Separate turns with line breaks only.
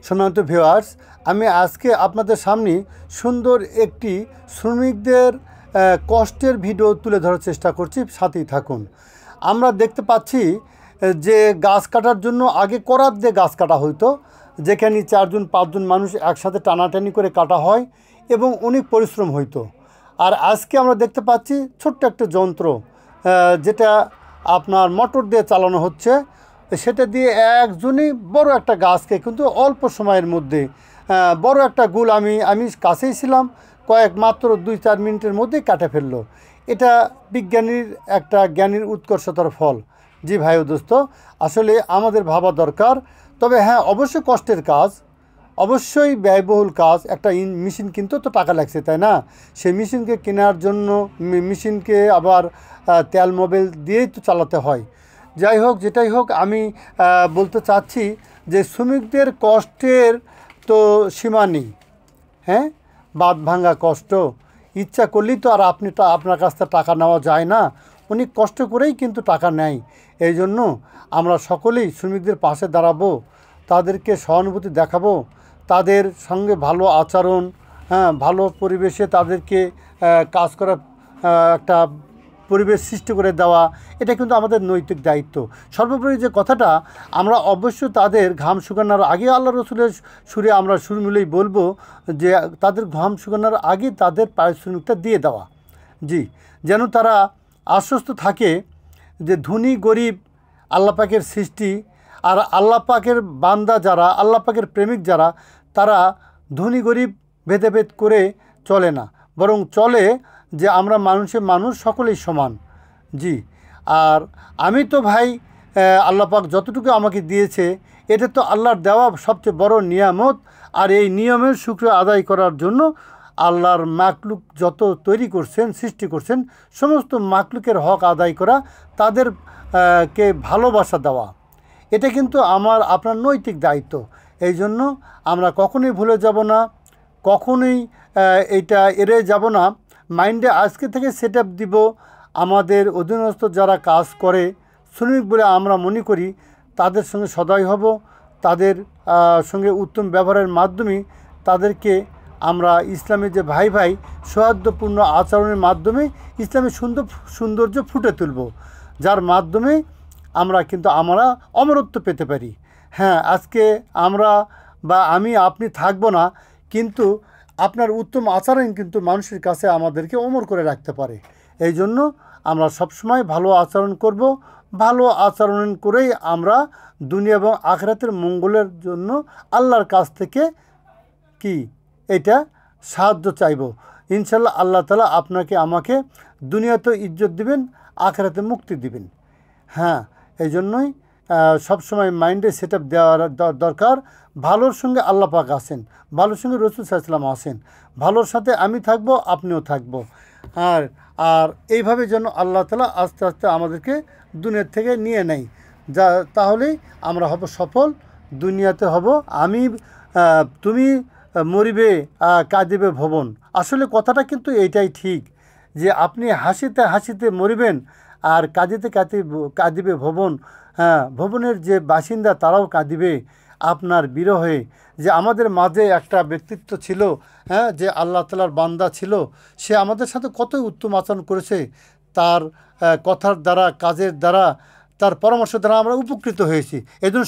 সম্মানিত ভিউয়ার্স, আমি আজকে আপনাদের সামনে সুন্দর একটি শ্রমিকদের কষ্টের ভিডিও তুলে ধরার চেষ্টা করছি। সাথেই থাকুন। আমরা দেখতে পাচ্ছি যে গাছ কাটার জন্য আগে করাত দিয়ে গাছ কাটা হইতো, যেখানে 4-5 জন মানুষ একসাথে টানাটানি করে কাটা হয় এবং অনেক পরিশ্রম হইতো। আর আজকে আমরা দেখতে পাচ্ছি ছোট্ট একটা যন্ত্র, যেটা আপনার মোটর দিয়ে চালানো হচ্ছে। সেটা দিয়ে একজনই বড় একটা গাছকে কিন্তু অল্প সময়ের মধ্যে বড় একটা গুল আমি কাছেই ছিলাম, মাত্র 2-4 মিনিটের মধ্যেই কাটে ফেললো। এটা বিজ্ঞানীর একটা জ্ঞানীর উৎকর্ষতার ফল। জি ভাই ও দোস্ত, আসলে আমাদের ভাবা দরকার। তবে হ্যাঁ, অবশ্যই কষ্টের কাজ, অবশ্যই ব্যয়বহুল কাজ। একটা মেশিন কিনতেও তো টাকা লাগছে, তাই না? সেই মেশিনকে কেনার জন্য মেশিনকে আবার তেল মোবিল দিয়েই তো চালাতে হয়। যাই হোক, যেটাই হোক, আমি বলতে চাচ্ছি যে শ্রমিকদের কষ্টের তো সীমা নেই। হ্যাঁ, বাঁধ ভাঙা কষ্ট, ইচ্ছা করলেই তো আর আপনার কাছ থেকে টাকা নেওয়া যায় না। উনি কষ্ট করেই কিন্তু টাকা নেয়। এই জন্য আমরা সকলেই শ্রমিকদের পাশে দাঁড়াবো, তাদেরকে সহানুভূতি দেখাবো, তাদের সঙ্গে ভালো আচরণ, ভালো পরিবেশে তাদেরকে কাজ করার একটা পরিবেশ সৃষ্টি করে দেওয়া, এটা কিন্তু আমাদের নৈতিক দায়িত্ব। সর্বোপরি যে কথাটা, আমরা অবশ্যই তাদের ঘাম শুকানোর আগে, আল্লাহ রসুলের সুরে আমরা সুর মিলেই বলবো যে তাদের ঘাম শুকানোর আগে তাদের পারিশ্রমিকটা দিয়ে দেওয়া। জি, যেন তারা আশ্বস্ত থাকে যে ধনী গরিব আল্লাহ পাকের সৃষ্টি, আর আল্লাহ পাকের বান্দা যারা, আল্লাহ পাকের প্রেমিক যারা, তারা ধনী গরিব ভেদাভেদ করে চলে না, বরং চলে যে আমরা মানুষ সকলেই সমান। জি, আর আমি তো ভাই আল্লাহ পাক যতটুকু আমাকে দিয়েছে, এটা তো আল্লাহর দেওয়া সবচেয়ে বড় নিয়ামত। আর এই নিয়মের শুকরিয়া আদায় করার জন্য আল্লাহর মাকলুক যত তৈরি করছেন, সৃষ্টি করছেন, সমস্ত মাকলুকের হক আদায় করা, তাদের কে ভালোবাসা দেওয়া, এটা কিন্তু আপনার নৈতিক দায়িত্ব। এই জন্য আমরা কখনোই ভুলে যাব না, কখনোই এইটা এড়িয়ে যাব না। মাইন্ডে আজকে থেকে সেট আপ দিব, আমাদের অধীনস্থ যারা কাজ করে, শ্রমিক বলে আমরা মনে করি, তাদের সঙ্গে সদয় হব, তাদের সঙ্গে উত্তম ব্যবহারের মাধ্যমে তাদেরকে আমরা ইসলামের যে ভাই ভাই সৌহার্দ্যপূর্ণ আচরণের মাধ্যমে ইসলামের সৌন্দর্য ফুটে তুলব, যার মাধ্যমে আমরা অমরত্ব পেতে পারি। হ্যাঁ, আজকে আপনি থাকবো না, কিন্তু আপনার উত্তম আচরণ কিন্তু মানুষের কাছে আমাদেরকে অমর করে রাখতে পারে। এই জন্য আমরা সবসময় ভালো আচরণ করব, ভালো আচরণ করেই আমরা দুনিয়া এবং আখিরাতের মঙ্গলের জন্য আল্লাহর কাছ থেকে এটা সাহায্য চাইব। ইনশাল্লাহ আল্লাহ তাআলা আপনাকে আমাকে দুনিয়াতে ইজ্জত দিবেন, আখিরাতে মুক্তি দিবেন। হ্যাঁ, এই জন্যই সবসময় মাইন্ডে সেট আপ দেওয়ার দরকার। ভালোর সঙ্গে আল্লাহ পাক আছেন, ভালোর সঙ্গে রাসূল সাল্লাল্লাহু আলাইহি ওয়াসাল্লাম আছেন, ভালোর সাথে আমি থাকবো, আপনিও থাকবো। আর এইভাবে যেন আল্লাহ তাআলা আস্তে আস্তে আমাদেরকে দুনিয়া থেকে নিয়ে নেয়, তাহলেই আমরা হব সফল, দুনিয়াতে হব তুমি মরিবে কাঁদিবে ভুবন। আসলে কথাটা কিন্তু এইটাই ঠিক, যে আপনি হাসিতে হাসিতে মরিবেন, আর কাঁদিতে কাঁদিবে ভুবন। হ্যাঁ, ভুবনের যে বাসিন্দা তারাও কাঁদিবে আপনার বিরহে। যে আমাদের মাঝে একটা ব্যক্তিত্ব ছিল, যে আল্লাহ তাআলার বান্দা ছিল, সে আমাদের সাথে কতই উত্তম আচরণ করেছে। তার কথার দ্বারা, কাজের দ্বারা, তার পরামর্শ দ্বারা আমরা উপকৃত হয়েছি। এই জন্য